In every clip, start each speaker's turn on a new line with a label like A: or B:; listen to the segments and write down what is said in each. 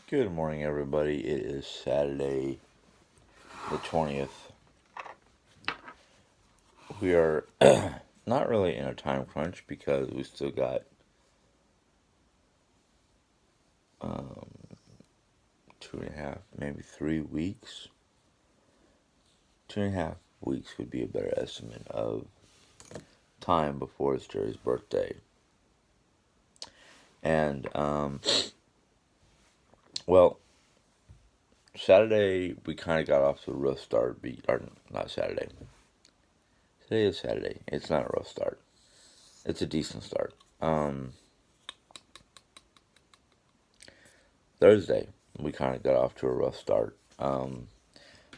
A: Good morning, everybody. It is Saturday, the 20th. We are not really in a time crunch because we still got um, 2.5, maybe 3 weeks. 2.5 weeks would be a better estimate of time before it's Jerry's birthday. And, well, Saturday we kind of got off to a rough start. Or not Saturday. Today is Saturday. It's not a rough start. It's a decent start. Thursday, we kind of got off to a rough start.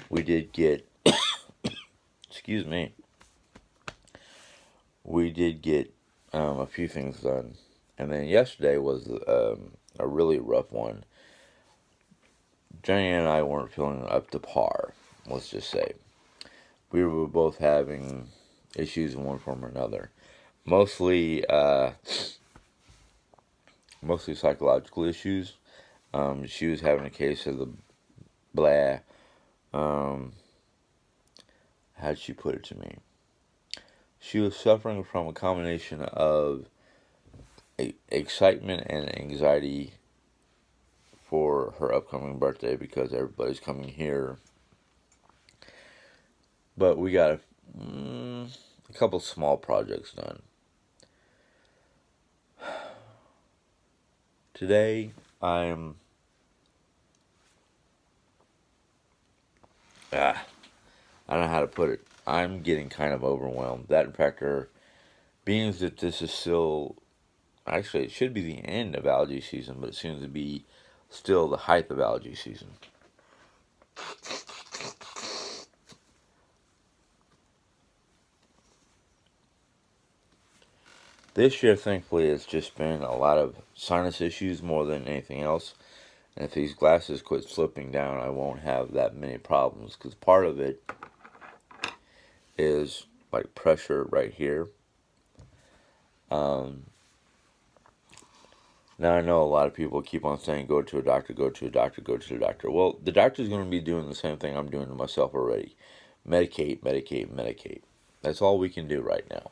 A: We did get, excuse me, we did get a few things done. And then yesterday was a really rough one. Jeri-Ann and I weren't feeling up to par, let's just say. We were both having issues in one form or another. Mostly psychological issues. She was having a case of the blah. How'd she put it to me? She was suffering from a combination of excitement and anxiety for her upcoming birthday because everybody's coming here. But we got a couple small projects done. Today, I don't know how to put it. I'm getting kind of overwhelmed. That, in fact, being that this is still, actually, it should be the end of allergy season, but it seems to be still the height of allergy season. This year, thankfully, it's just been a lot of sinus issues more than anything else. And if these glasses quit slipping down, I won't have that many problems. Because part of it is like pressure right here. Now, I know a lot of people keep on saying, go to a doctor, go to a doctor, go to a doctor. Well, the doctor's going to be doing the same thing I'm doing to myself already. Medicate, medicate, medicate. That's all we can do right now.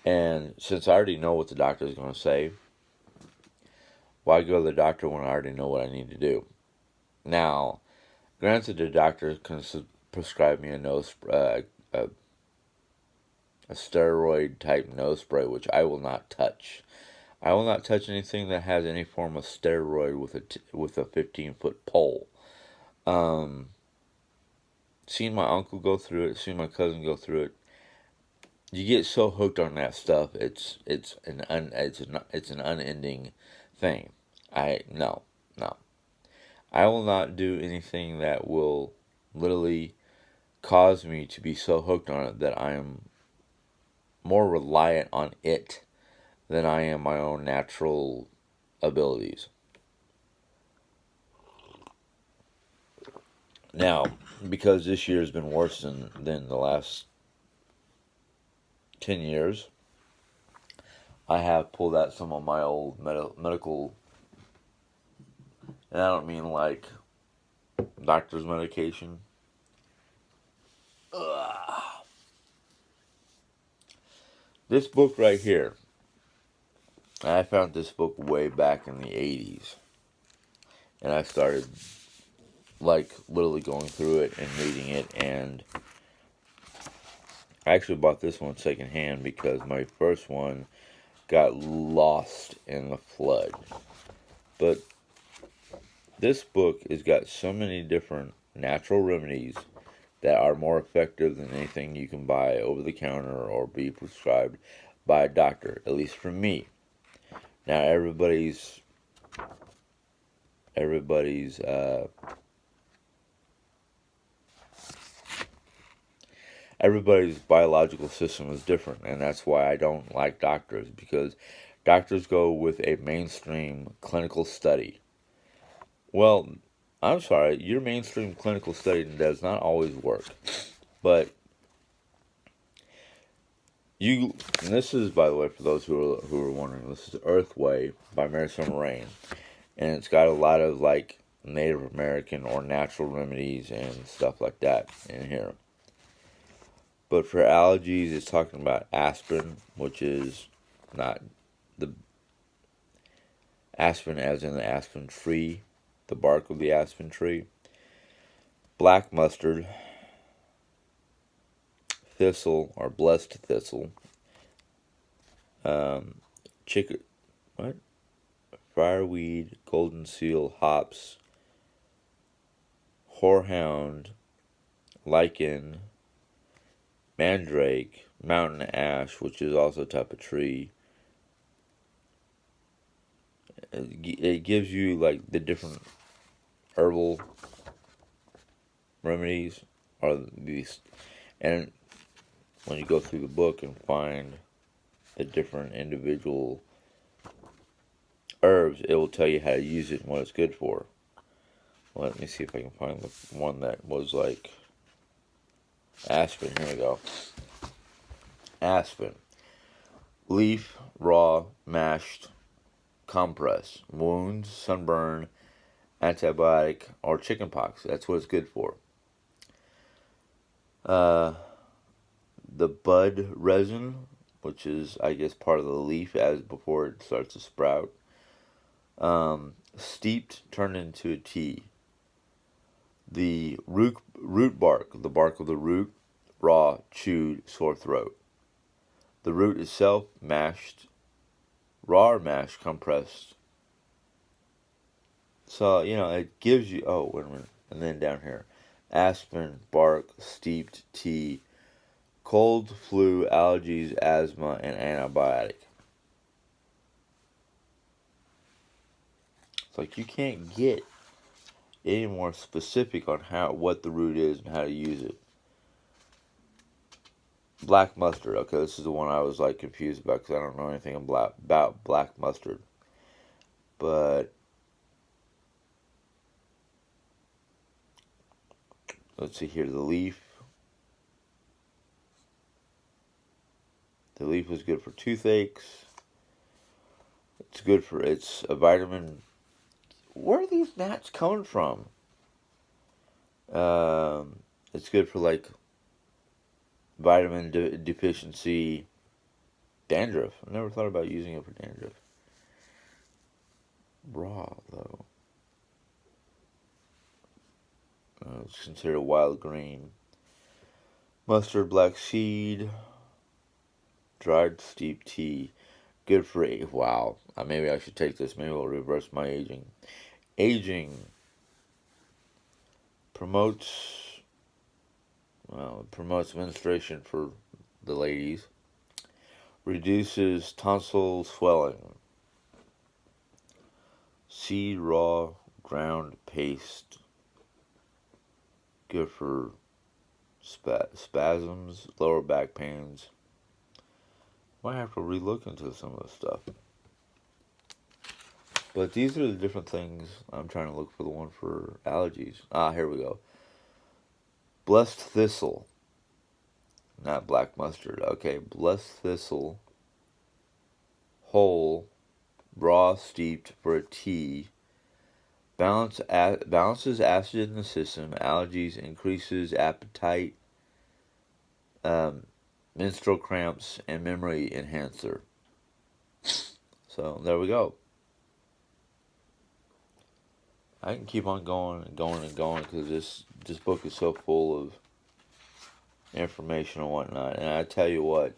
A: And since I already know what the doctor is going to say, why go to the doctor when I already know what I need to do? Now, granted, the doctor can prescribe me a steroid type nose spray, which I will not touch. I will not touch anything that has any form of steroid with a 15-foot pole. Seen my uncle go through it. Seen my cousin go through it. You get so hooked on that stuff. It's an unending thing. No. I will not do anything that will literally cause me to be so hooked on it that I am more reliant on it than I am my own natural abilities. Now, because this year has been worse than the last 10 years, I have pulled out some of my old medical, and I don't mean like doctor's medication. This book right here, I found this book way back in the 80s. And I started, like, literally going through it and reading it. And I actually bought this one secondhand because my first one got lost in the flood. But this book has got so many different natural remedies that are more effective than anything you can buy over the counter or be prescribed by a doctor, at least for me. Now, everybody's biological system is different, and that's why I don't like doctors, because doctors go with a mainstream clinical study. Well, I'm sorry, your mainstream clinical study does not always work. But and this is, by the way, for those who are wondering, this is Earth Way by Mary Summer Rain. And it's got a lot of, like, Native American or natural remedies and stuff like that in here. But for allergies, it's talking about aspirin, which is not the aspen as in the aspen tree, the bark of the aspen tree. Black mustard, thistle or blessed thistle, chicken, what? Fireweed, golden seal, hops, horehound, lichen, mandrake, mountain ash, which is also a type of tree. It gives you like the different herbal remedies are these, and when you go through the book and find the different individual herbs, it will tell you how to use it and what it's good for. Let me see if I can find the one that was like aspen. Here we go. Aspen. Leaf, raw, mashed, compress. Wounds, sunburn, antibiotic, or chickenpox. That's what it's good for. The bud resin, which is, I guess, part of the leaf as before it starts to sprout. Steeped, turned into a tea. The root bark, the bark of the root, raw, chewed, sore throat. The root itself, mashed, raw or mashed, compressed. So, it gives you, oh, wait a minute, and then down here, aspen, bark, steeped, tea, cold, flu, allergies, asthma, and antibiotic. It's like you can't get any more specific on what the root is and how to use it. Black mustard. Okay, this is the one I was like confused about because I don't know anything about black mustard. But let's see here. The leaf. The leaf is good for toothaches. It's a vitamin. Where are these gnats coming from? It's good for like vitamin deficiency, dandruff. I never thought about using it for dandruff. Raw though. It's considered wild green. Mustard, black seed, dried steep tea. Good for wow. Maybe I should take this. Maybe I'll reverse my aging. Aging promotes menstruation for the ladies. Reduces tonsil swelling. Seed raw ground paste. Good for spasms, lower back pains. Might have to relook into some of this stuff. But these are the different things. I'm trying to look for the one for allergies. Here we go. Blessed thistle. Not black mustard. Okay, blessed thistle. Whole. Raw steeped for a tea. Balances acid in the system. Allergies. Increases appetite. Menstrual cramps. And memory enhancer. So, there we go. I can keep on going and going and going because this book is so full of information and whatnot. And I tell you what,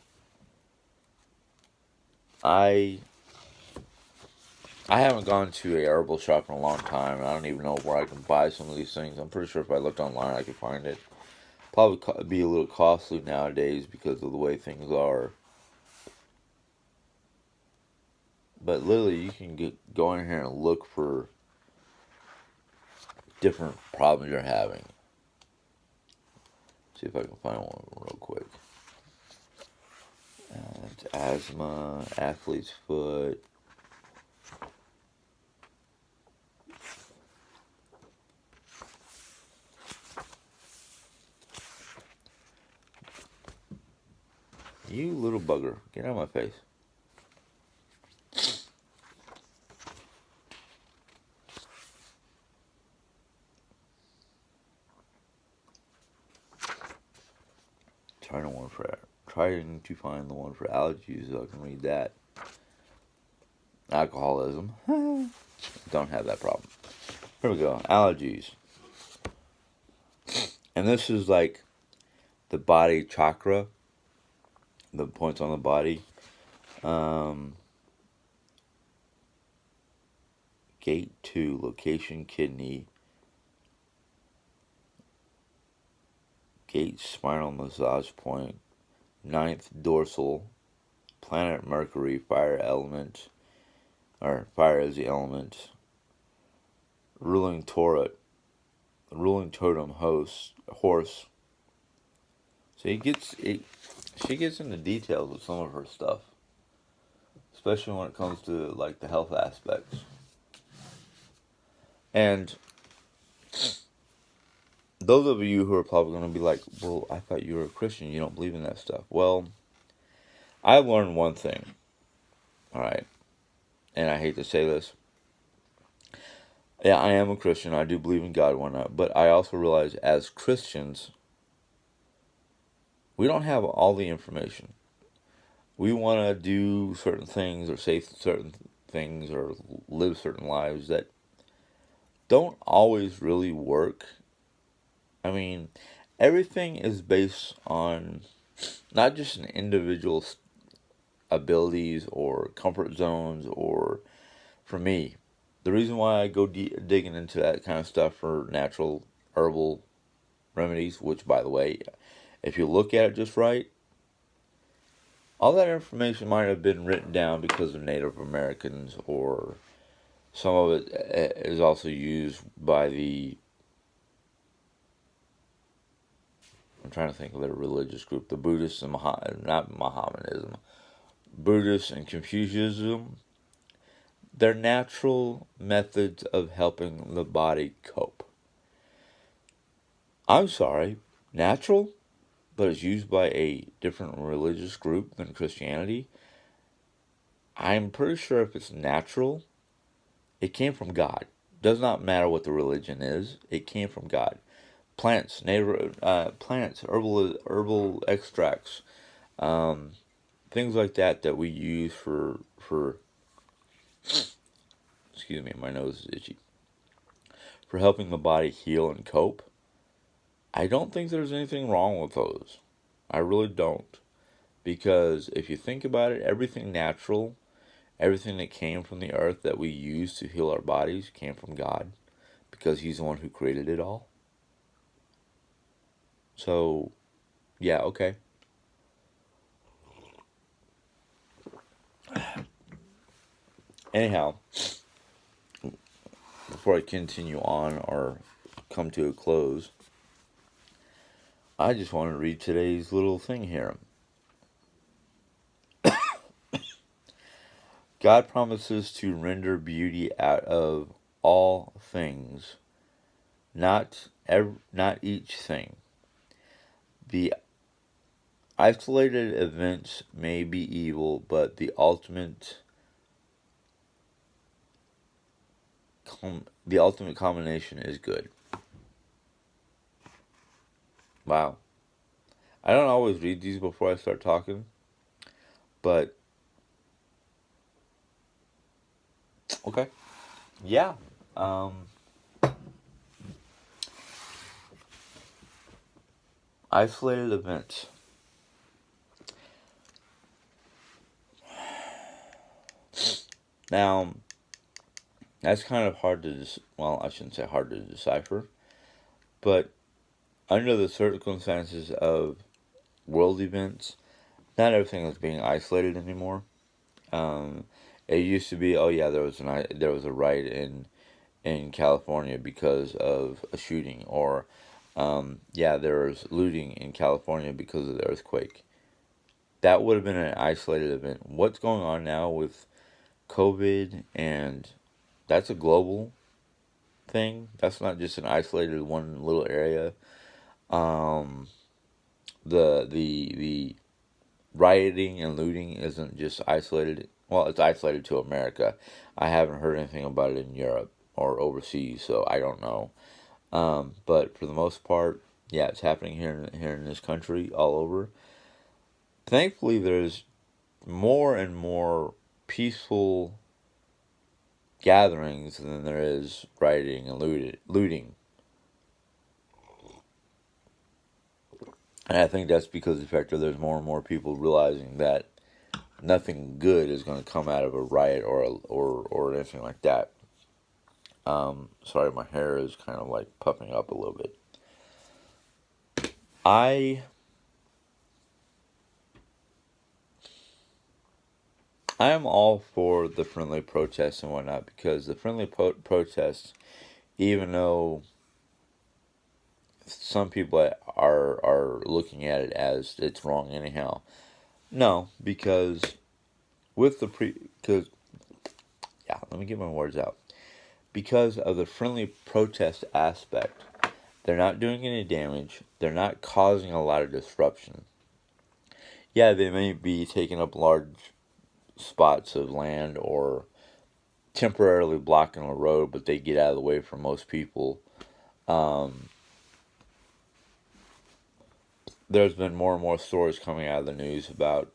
A: I haven't gone to a herbal shop in a long time, and I don't even know where I can buy some of these things. I'm pretty sure if I looked online, I could find it. Probably be a little costly nowadays because of the way things are. But literally, you can go in here and look for different problems you're having. See if I can find one real quick. It's asthma, athlete's foot. You little bugger, get out of my face. trying to find the one for allergies so I can read that. Alcoholism. Don't have that problem. Here we go. Allergies. And this is like the body chakra, the points on the body. Gate 2, location kidney. Gate spinal massage point. 9th dorsal. Planet Mercury, fire element. Or fire is the element. Ruling totem horse. So she gets into details with some of her stuff, especially when it comes to like the health aspects. And those of you who are probably going to be like, well, I thought you were a Christian, you don't believe in that stuff. Well, I learned one thing, all right, and I hate to say this. Yeah, I am a Christian. I do believe in God, whatnot. But I also realize as Christians, we don't have all the information. We want to do certain things or say certain things or live certain lives that don't always really work. I mean, everything is based on not just an individual's abilities or comfort zones, or for me, the reason why I go digging into that kind of stuff for natural herbal remedies, which, by the way, if you look at it just right, all that information might have been written down because of Native Americans, or some of it is also used by I'm trying to think of their religious group, the Buddhists and not Mohammedanism, Buddhists and Confucianism. They're natural methods of helping the body cope. I'm sorry, natural, but it's used by a different religious group than Christianity. I'm pretty sure if it's natural, it came from God. Does not matter what the religion is, it came from God. Plants, plants, herbal extracts, things like that we use for excuse me, my nose is itchy, for helping the body heal and cope. I don't think there's anything wrong with those. I really don't. Because if you think about it, everything natural, everything that came from the earth that we use to heal our bodies came from God, because He's the one who created it all. So, yeah, okay. Anyhow, before I continue on or come to a close, I just want to read today's little thing here. God promises to render beauty out of all things, not each thing. The isolated events may be evil, but the ultimate combination is good. Wow. I don't always read these before I start talking, but okay. Yeah. Isolated events. Now, that's kind of hard to, well, I shouldn't say hard to decipher, but under the circumstances of world events, not everything is being isolated anymore. It used to be, oh yeah, there was a riot in California because of a shooting, or yeah, there was looting in California because of the earthquake. That would have been an isolated event. What's going on now with COVID, and that's a global thing. That's not just an isolated one little area. The rioting and looting isn't just isolated. Well, it's isolated to America. I haven't heard anything about it in Europe or overseas, so I don't know. But for the most part, yeah, it's happening here in this country, all over. thankfully there's more and more peaceful gatherings than there is rioting and looting. And I think that's because of the fact that there's more and more people realizing that nothing good is going to come out of a riot or anything like that. Sorry, my hair is kind of like puffing up a little bit. I am all for the friendly protests and whatnot, because the friendly protests, even though some people are looking at it as it's wrong anyhow. No, because with the because yeah, let me get my words out. Because of the friendly protest aspect, they're not doing any damage. They're not causing a lot of disruption. Yeah, they may be taking up large spots of land or temporarily blocking a road, but they get out of the way for most people. Um, there's been more and more stories coming out of the news about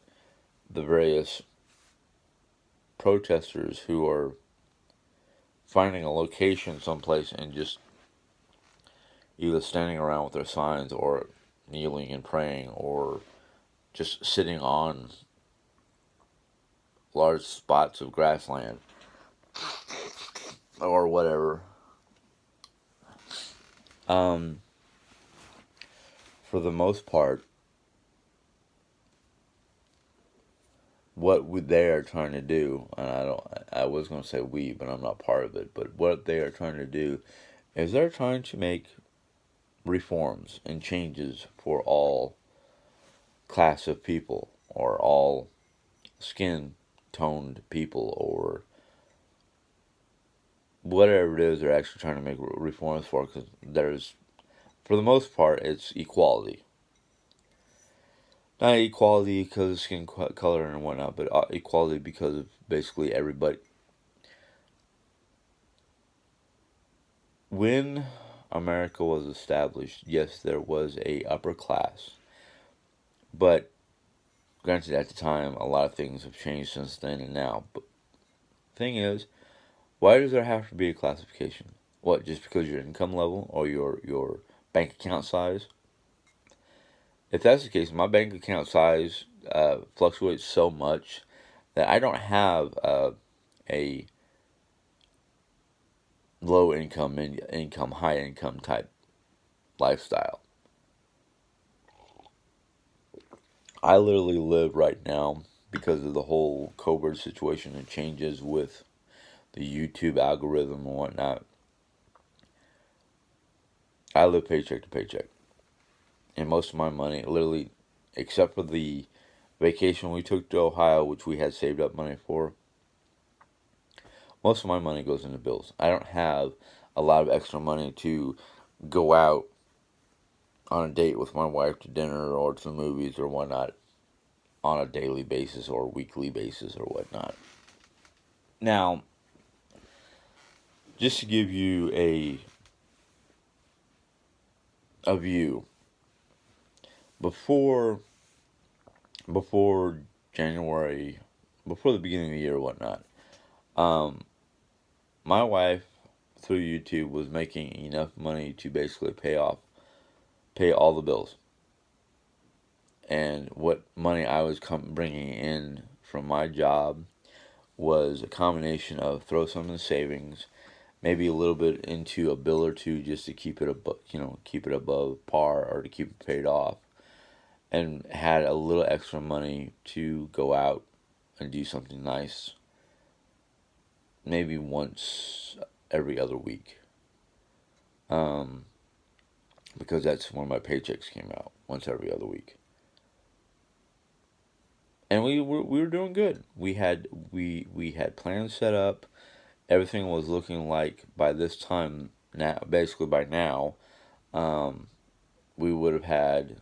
A: the various protesters who are finding a location someplace and just either standing around with their signs or kneeling and praying or just sitting on large spots of grassland or whatever. Um, for the most part, what they are trying to do, and I was going to say we, but I'm not part of it, but what they are trying to do is they're trying to make reforms and changes for all class of people or all skin toned people or whatever it is they're actually trying to make reforms for, because there's, for the most part, it's equality. Not equality because of skin color and whatnot, but equality because of basically everybody. When America was established, yes, there was a upper class, but granted, at the time, a lot of things have changed since then and now. But the thing is, why does there have to be a classification? What, just because your income level or your bank account size? If that's the case, my bank account size fluctuates so much that I don't have a low income, high income type lifestyle. I literally live right now because of the whole COVID situation and changes with the YouTube algorithm and whatnot. I live paycheck to paycheck. And most of my money, literally, except for the vacation we took to Ohio, which we had saved up money for, most of my money goes into bills. I don't have a lot of extra money to go out on a date with my wife to dinner or to the movies or whatnot on a daily basis or weekly basis or whatnot. Now, just to give you a view, before before January, before the beginning of the year or whatnot, um, my wife through YouTube was making enough money to basically pay all the bills. And what money I was bringing in from my job was a combination of throw some in the savings, maybe a little bit into a bill or two just to keep it above, keep it above par or to keep it paid off, and had a little extra money to go out and do something nice, maybe once every other week. Um, because that's when my paychecks came out, once every other week. And we were doing good. We had plans set up. Everything was looking like by this time now, basically by now, um, we would have had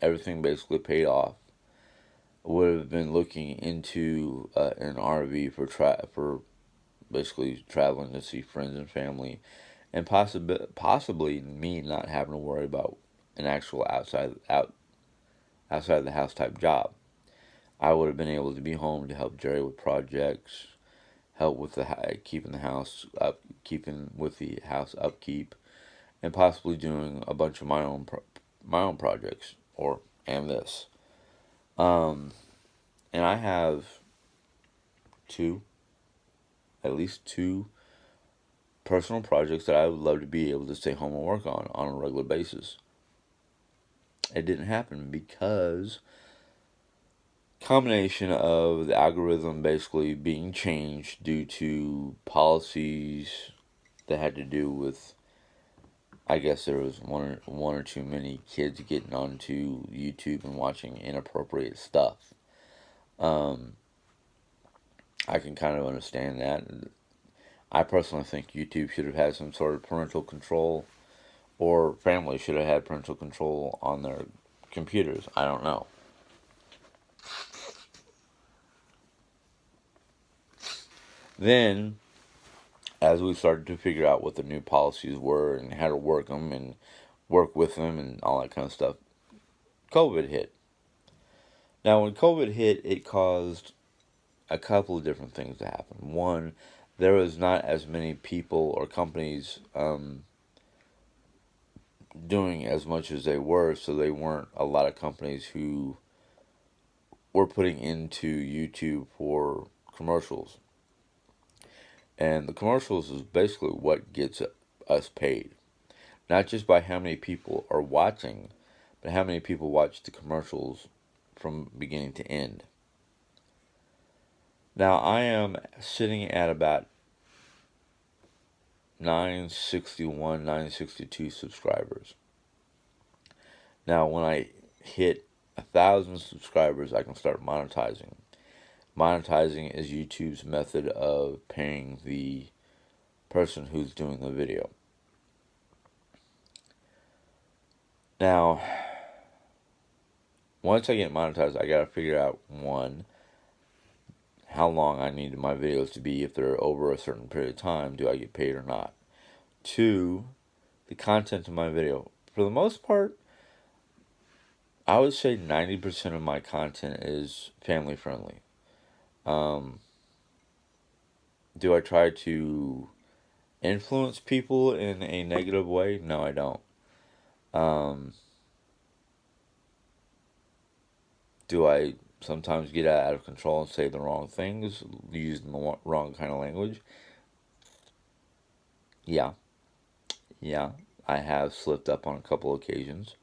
A: everything basically paid off. Would have been looking into an RV for basically traveling to see friends and family, and possibly me not having to worry about an actual outside of the house type job. I would have been able to be home to help Jerry with projects, help with keeping the house up, keeping with the house upkeep, and possibly doing a bunch of my own projects and this. Um, and I have two, at least two personal projects that I would love to be able to stay home and work on a regular basis. It didn't happen because combination of the algorithm basically being changed due to policies that had to do with, I guess there was one or too many kids getting onto YouTube and watching inappropriate stuff. Um, I can kind of understand that. I personally think YouTube should have had some sort of parental control, or families should have had parental control on their computers. I don't know. Then, as we started to figure out what the new policies were and how to work them and work with them and all that kind of stuff, COVID hit. Now, when COVID hit, it caused a couple of different things to happen. One, there was not as many people or companies doing as much as they were, so they weren't a lot of companies who were putting into YouTube for commercials. And the commercials is basically what gets us paid. Not just by how many people are watching, but how many people watch the commercials from beginning to end. Now, I am sitting at about 961, 962 subscribers. Now, when I hit 1,000 subscribers, I can start monetizing. Monetizing is YouTube's method of paying the person who's doing the video. Now, once I get monetized, I gotta figure out, one, how long I need my videos to be. If they're over a certain period of time, do I get paid or not? Two, the content of my video. For the most part, I would say 90% of my content is family friendly. Do I try to influence people in a negative way? No, I don't. Do I sometimes get out of control and say the wrong things, using the wrong kind of language? Yeah. Yeah, I have slipped up on a couple occasions.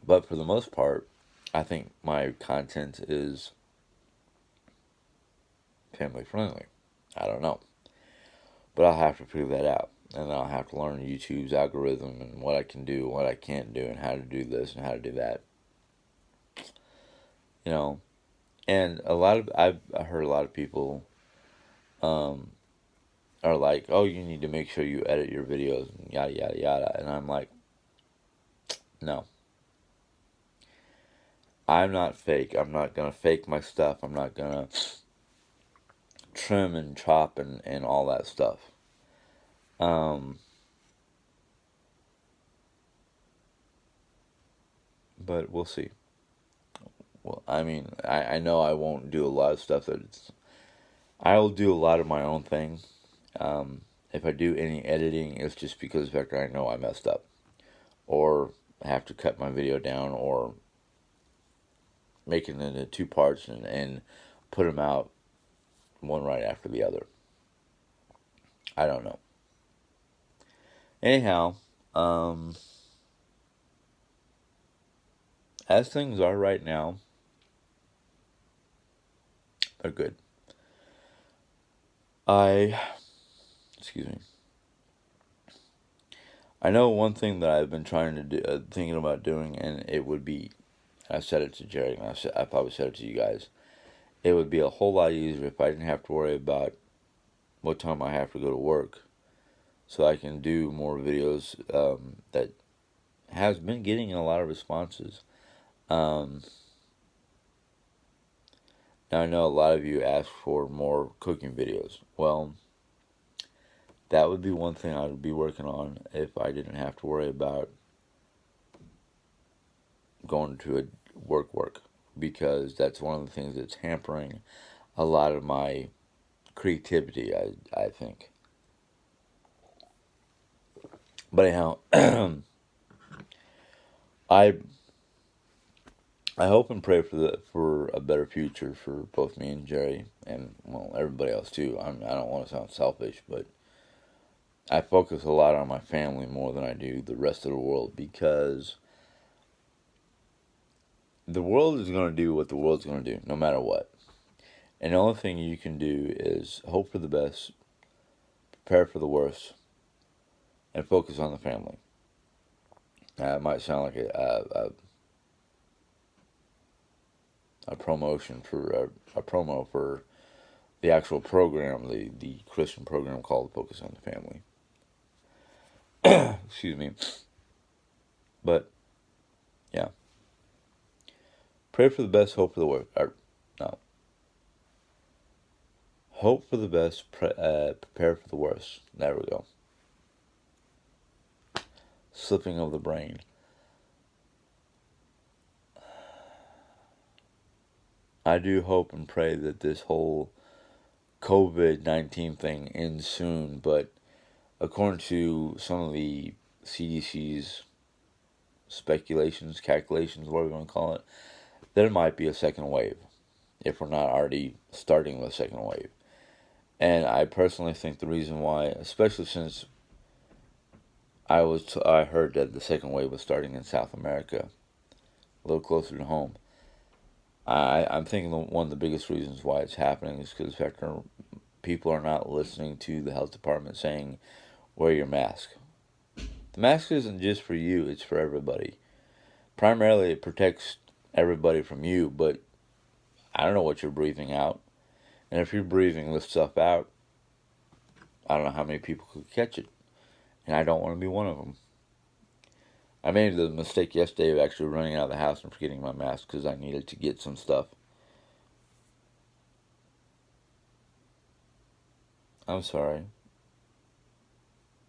A: But for the most part, I think my content is family friendly. I don't know. But I'll have to figure that out. And then I'll have to learn YouTube's algorithm and what I can do, what I can't do, and how to do this and how to do that. You know, and I've heard a lot of people are like, oh, you need to make sure you edit your videos and yada yada yada. And I'm like, no. I'm not fake. I'm not gonna fake my stuff. I'm not gonna trim and chop and all that stuff. But we'll see. Well, I mean, I know I won't do a lot of stuff I'll do a lot of my own thing. If I do any editing, it's just because of the fact I know I messed up. Or I have to cut my video down or make it into two parts and put them out one right after the other. I don't know. Anyhow, as things are right now, they're good. Excuse me. I know one thing that I've been trying to do, thinking about doing, and it would be, I said it to Jerry, and I probably said it to you guys. It would be a whole lot easier if I didn't have to worry about what time I have to go to work, so I can do more videos that has been getting a lot of responses. Now I know a lot of you ask for more cooking videos. Well, that would be one thing I would be working on if I didn't have to worry about going to a work, because that's one of the things that's hampering a lot of my creativity, I think. But anyhow, I I hope and pray for a better future for both me and Jerry, and well, everybody else too. I don't want to sound selfish, but I focus a lot on my family more than I do the rest of the world, because the world is going to do what the world's going to do, no matter what. And the only thing you can do is hope for the best, prepare for the worst, and focus on the family. It might sound like a promotion for a promo for the actual program, the Christian program called Focus on the Family. Excuse me. But yeah, pray for the best, hope for the worst. No, hope for the best, prepare for the worst. There we go. Slipping of the brain. I do hope and pray that this whole COVID-19 thing ends soon, but according to some of the CDC's speculations, calculations, whatever you want to call it, there might be a second wave if we're not already starting the second wave. And I personally think the reason why, especially since I heard that the second wave was starting in South America, a little closer to home. I'm thinking one of the biggest reasons why it's happening is because people are not listening to the health department saying, wear your mask. The mask isn't just for you, it's for everybody. Primarily, it protects everybody from you, but I don't know what you're breathing out. And if you're breathing this stuff out, I don't know how many people could catch it. And I don't want to be one of them. I made the mistake yesterday of actually running out of the house and forgetting my mask because I needed to get some stuff. I'm sorry.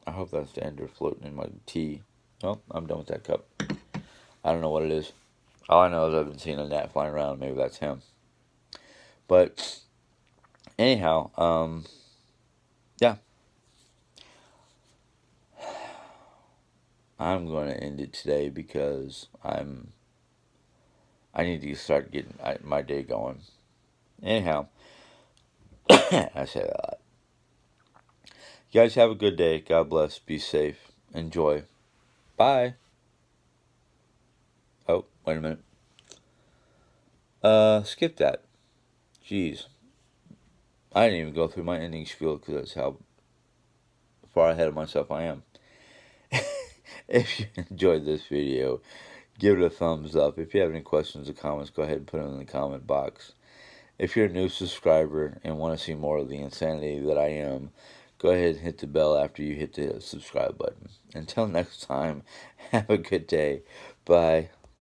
A: I hope that's the ender floating in my tea. Well, I'm done with that cup. I don't know what it is. All I know is I've been seeing a gnat flying around. Maybe that's him. But anyhow, yeah. I'm going to end it today because I need to start getting my day going. Anyhow, I say that a lot. You guys have a good day. God bless. Be safe. Enjoy. Bye. Oh, wait a minute. Skip that. Jeez. I didn't even go through my ending spiel because that's how far ahead of myself I am. If you enjoyed this video, give it a thumbs up. If you have any questions or comments, go ahead and put them in the comment box. If you're a new subscriber and want to see more of the insanity that I am, go ahead and hit the bell after you hit the subscribe button. Until next time, have a good day. Bye.